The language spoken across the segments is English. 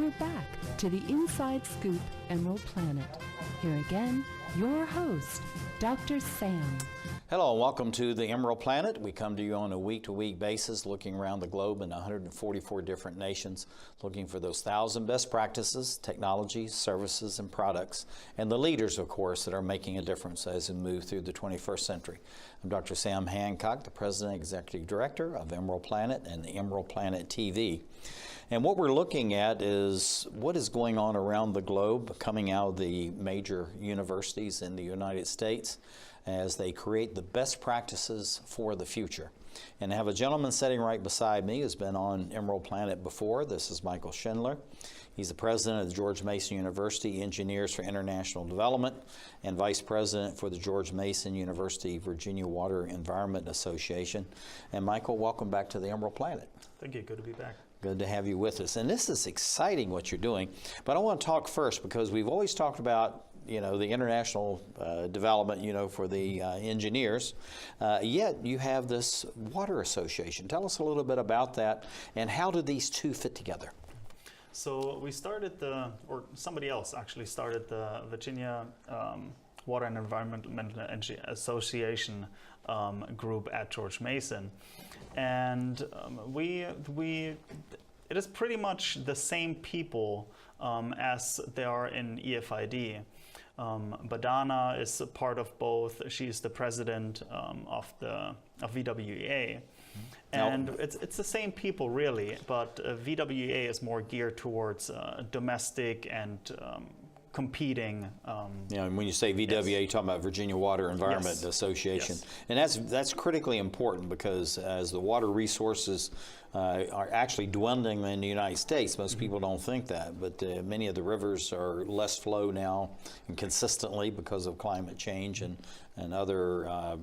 We're back to the Inside Scoop Emerald Planet. Here again, your host, Dr. Sam. Hello and welcome to the Emerald Planet. We come to you on a week-to-week basis, looking around the globe in 144 different nations, looking for those 1,000 best practices, technologies, services, and products, and the leaders, of course, that are making a difference as we move through the 21st century. I'm Dr. Sam Hancock, the President and Executive Director of Emerald Planet and the Emerald Planet TV. And what we're looking at is what is going on around the globe, coming out of the major universities in the United States, as they create the best practices for the future. And I have a gentleman sitting right beside me who's been on Emerald Planet before. This is Michael Schindler. He's the president of the George Mason University Engineers for International Development and vice president for the George Mason University Virginia Water Environment Association. And Michael, welcome back to the Emerald Planet. Thank you. Good to be back. Good to have you with us. And this is exciting what you're doing. But I want to talk first because we've always talked about the international development, for the engineers, yet you have this water association. Tell us a little bit about that, and how do these two fit together? So we started somebody else actually started the Virginia Water and Environment Association group at George Mason, and it is pretty much the same people as they are in EFID. Badana is a part of both. She's the president of VWEA. And it's the same people really, but VWEA is more geared towards domestic and competing. And when you say VWA, you're talking about Virginia Water Environment Association. Yes. And that's critically important because as the water resources are actually dwindling in the United States, most people don't think that, but many of the rivers are less flow now and consistently because of climate change and other,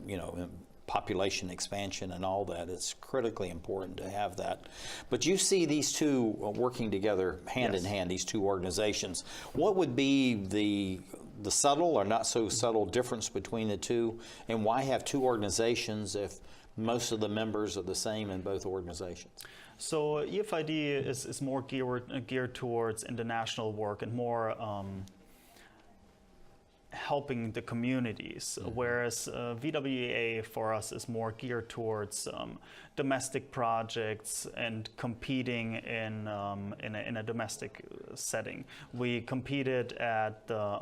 population expansion and all that. It's critically important to have that. But you see these two working together hand in hand, these two organizations. What would be the subtle or not so subtle difference between the two, and why have two organizations if most of the members are the same in both organizations? So EFID is more geared towards international work and more helping the communities, whereas VWEA for us is more geared towards domestic projects and competing in a domestic setting. We competed at the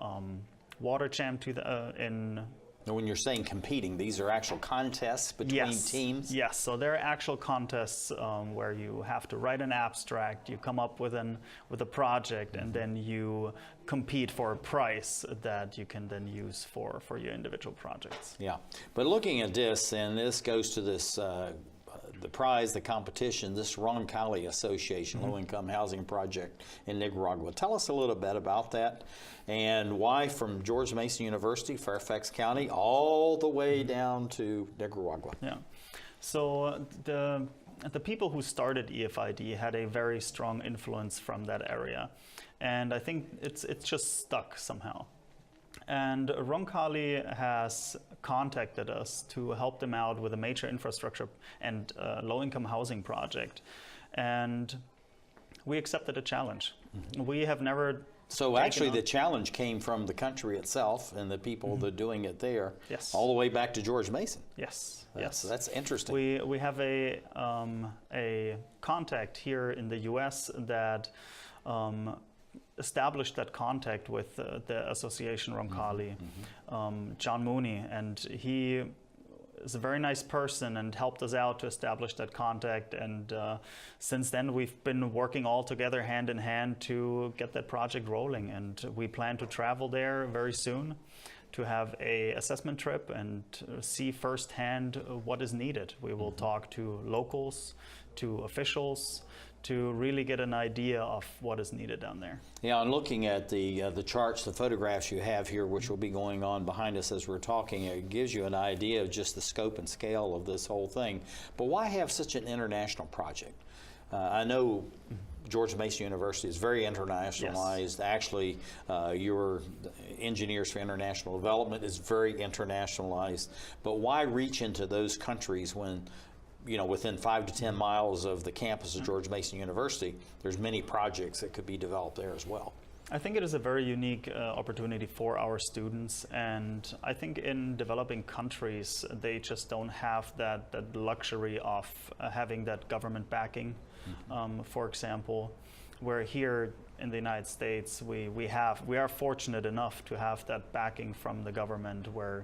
Water Champ When you're saying competing, these are actual contests between teams? Yes, so there are actual contests where you have to write an abstract, you come up with a project, and then you compete for a prize that you can then use for your individual projects. Yeah, but looking at this, and this goes to this the prize, the competition, this Roncalli Association Low-Income Housing Project in Nicaragua. Tell us a little bit about that and why from George Mason University, Fairfax County, all the way down to Nicaragua. Yeah, so the people who started EFID had a very strong influence from that area, and I think it's just stuck somehow. And Roncalli has contacted us to help them out with a major infrastructure and low-income housing project. And we accepted a challenge. We have never... So actually the challenge came from the country itself and the people that are doing it there, all the way back to George Mason. Yes. That's interesting. We have a contact here in the U.S. that established that contact with the association Roncalli, John Mooney, and he is a very nice person and helped us out to establish that contact, and since then we've been working all together hand in hand to get that project rolling, and we plan to travel there very soon to have a assessment trip and see firsthand what is needed. We will talk to locals, to officials, to really get an idea of what is needed down there. Yeah, and looking at the charts, the photographs you have here, which will be going on behind us as we're talking, it gives you an idea of just the scope and scale of this whole thing. But why have such an international project? I know George Mason University is very internationalized. Yes. Actually, your Engineers for International Development is very internationalized. But why reach into those countries when within 5 to 10 miles of the campus of George Mason University, there's many projects that could be developed there as well. I think it is a very unique opportunity for our students, and I think in developing countries they just don't have that luxury of having that government backing, for example, where here in the United States we are fortunate enough to have that backing from the government, where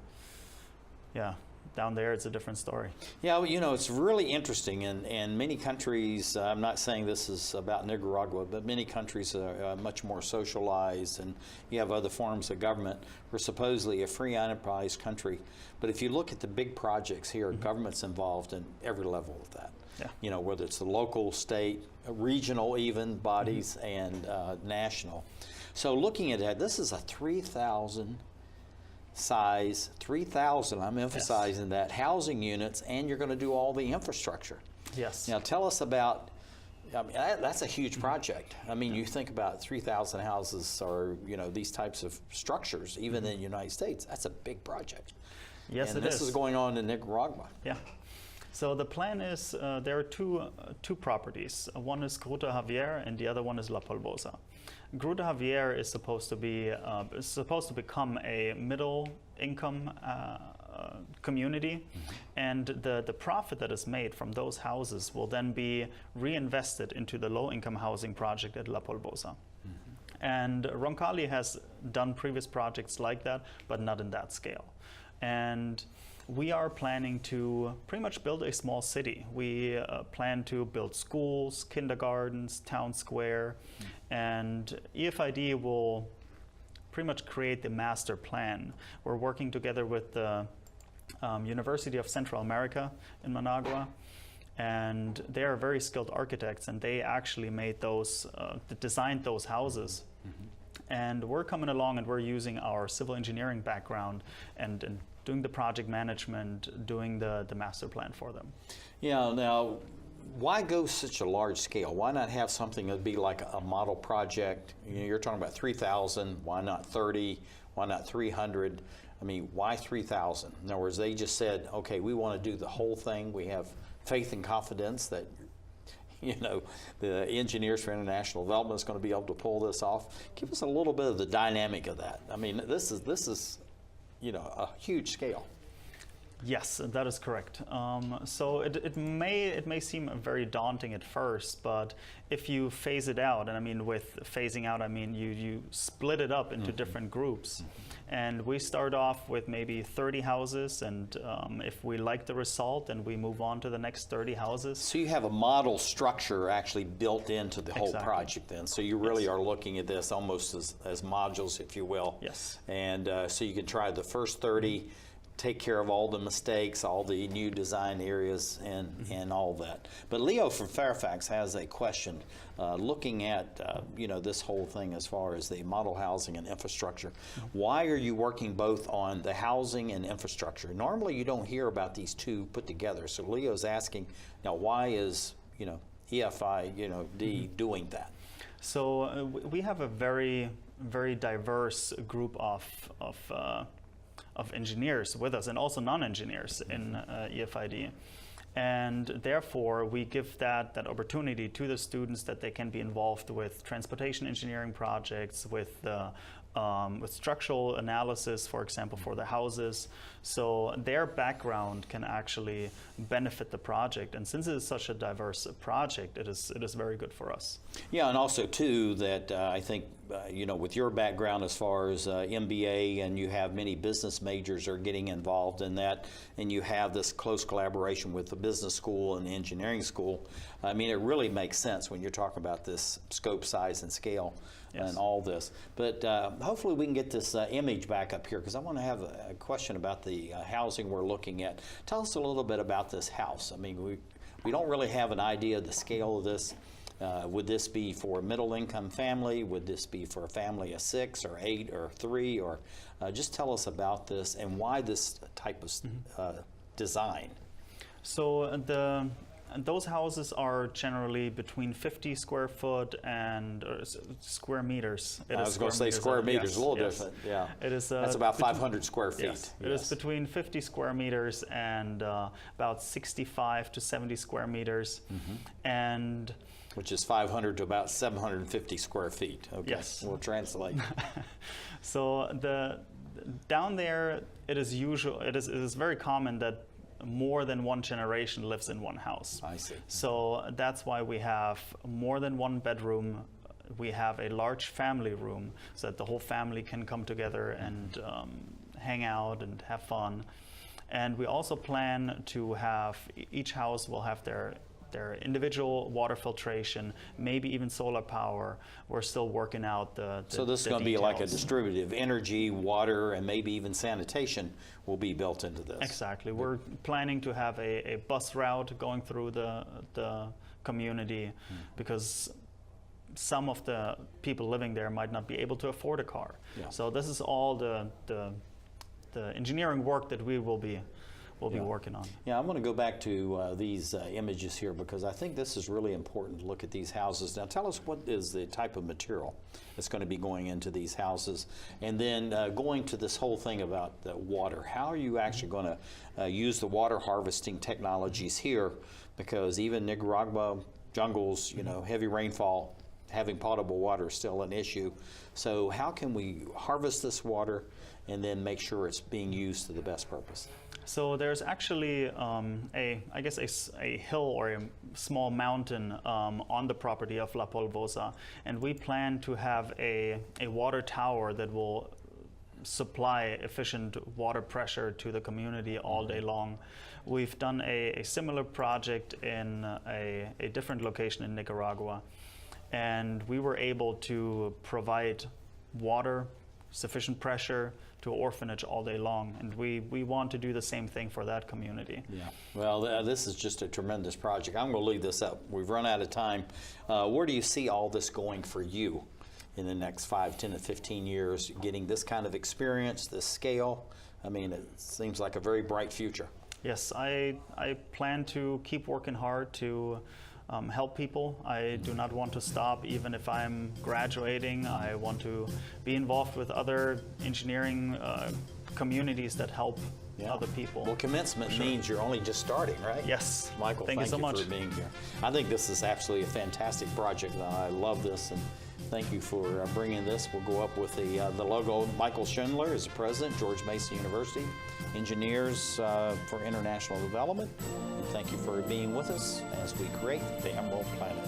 down there it's a different story. Yeah, well, it's really interesting, and many countries, I'm not saying this is about Nicaragua, but many countries are much more socialized, and you have other forms of government. We're supposedly a free enterprise country, but if you look at the big projects here, government's involved in every level of that. Yeah. Whether it's the local, state, regional even bodies, and national. So looking at that, this is a 3,000 size, 3,000, I'm emphasizing that, housing units, and you're going to do all the infrastructure. Yes. Now tell us about, that's a huge project. I mean, you think about 3,000 houses or, these types of structures, even in the United States, that's a big project. Yes, and it is. this is going on in Nicaragua. Yeah. So the plan is, there are two properties. One is Gruta Javier and the other one is La Polvosa. Gruta Javier is supposed to become a middle-income community, and the profit that is made from those houses will then be reinvested into the low-income housing project at La Polvosa. And Roncalli has done previous projects like that, but not in that scale. And we are planning to pretty much build a small city. We plan to build schools, kindergartens, town square, and EFID will pretty much create the master plan. We're working together with the University of Central America in Managua, and they are very skilled architects, and they actually made those, designed those houses. And we're coming along and we're using our civil engineering background and doing the project management, doing the master plan for them. Yeah, now, why go such a large scale? Why not have something that'd be like a model project? You're talking about 3,000, why not 30, why not 300? I mean, why 3,000? In other words, they just said, okay, we want to do the whole thing. We have faith and confidence that the engineers for international development is going to be able to pull this off. Give us a little bit of the dynamic of that. I mean, this is a huge scale. Yes, that is correct. So it may seem very daunting at first, but if you phase it out, and I mean with phasing out, I mean you split it up into different groups. And we start off with maybe 30 houses, and if we like the result, then we move on to the next 30 houses. So you have a model structure actually built into the whole project then. So you really are looking at this almost as modules, if you will. Yes. And so you can try the first 30, take care of all the mistakes, all the new design areas, and all that. But Leo from Fairfax has a question, looking at this whole thing as far as the model housing and infrastructure. Why are you working both on the housing and infrastructure? Normally you don't hear about these two put together. So Leo's asking, now why is EFID doing that? So we have a very, very diverse group of engineers with us, and also non-engineers in EFID. And therefore, we give that opportunity to the students that they can be involved with transportation engineering projects, with structural analysis, for example, for the houses. So their background can actually benefit the project. And since it is such a diverse project, it is very good for us. Yeah, and also too that I think with your background as far as MBA, and you have many business majors are getting involved in that, and you have this close collaboration with the business school and the engineering school. I mean, it really makes sense when you're talking about this scope, size, and scale. Yes. And all this. But hopefully we can get this image back up here, because I want to have a question about the housing we're looking at. Tell us a little bit about this house. I mean, we don't really have an idea of the scale of this. Would this be for a middle-income family? Would this be for a family of 6 or 8 or 3? Or just tell us about this and why this type of design. So And those houses are generally between 50 square foot and square meters. I was going to say square meters, yes, a little yes. different. Yeah, it is. That's about 500 square feet. Yes, it is between 50 square meters and about 65 to 70 square meters, and which is 500 to about 750 square feet. Okay, yes. We'll translate. So down there, it is very common that more than one generation lives in one house. I see. So that's why we have more than one bedroom. We have a large family room so that the whole family can come together and hang out and have fun. And we also plan to have, each house will have their individual water filtration, maybe even solar power. We're still working out the So this is going to be like a distributive energy, water, and maybe even sanitation will be built into this. Exactly. We're planning to have a bus route going through the community because some of the people living there might not be able to afford a car. Yeah. So this is all the engineering work that we will be working on. Yeah, I'm going to go back to these images here because I think this is really important to look at these houses. Now tell us, what is the type of material that's going to be going into these houses? And then going to this whole thing about the water. How are you actually going to use the water harvesting technologies here? Because even Nicaragua jungles, you know, heavy rainfall, having potable water is still an issue. So how can we harvest this water and then make sure it's being used to the best purpose? So there's actually a hill or a small mountain on the property of La Polvosa, and we plan to have a water tower that will supply efficient water pressure to the community all day long. We've done a similar project in a different location in Nicaragua, and we were able to provide water, sufficient pressure to an orphanage all day long, and we want to do the same thing for that community. Yeah, well, this is just a tremendous project. I'm going to leave this up. We've run out of time. Where do you see all this going for you in the next 5, 10, and 15 years, getting this kind of experience, this scale? I mean, it seems like a very bright future. Yes, I plan to keep working hard to help people. I do not want to stop even if I'm graduating. I want to be involved with other engineering communities that help other people. Well, commencement means you're only just starting, right? Yes. Michael, thank you so much for being here. I think this is absolutely a fantastic project. I love this, and thank you for bringing this. We'll go up with the logo. Michael Schindler is the president, George Mason University, Engineers for International Development. And thank you for being with us as we create the Emerald Planet.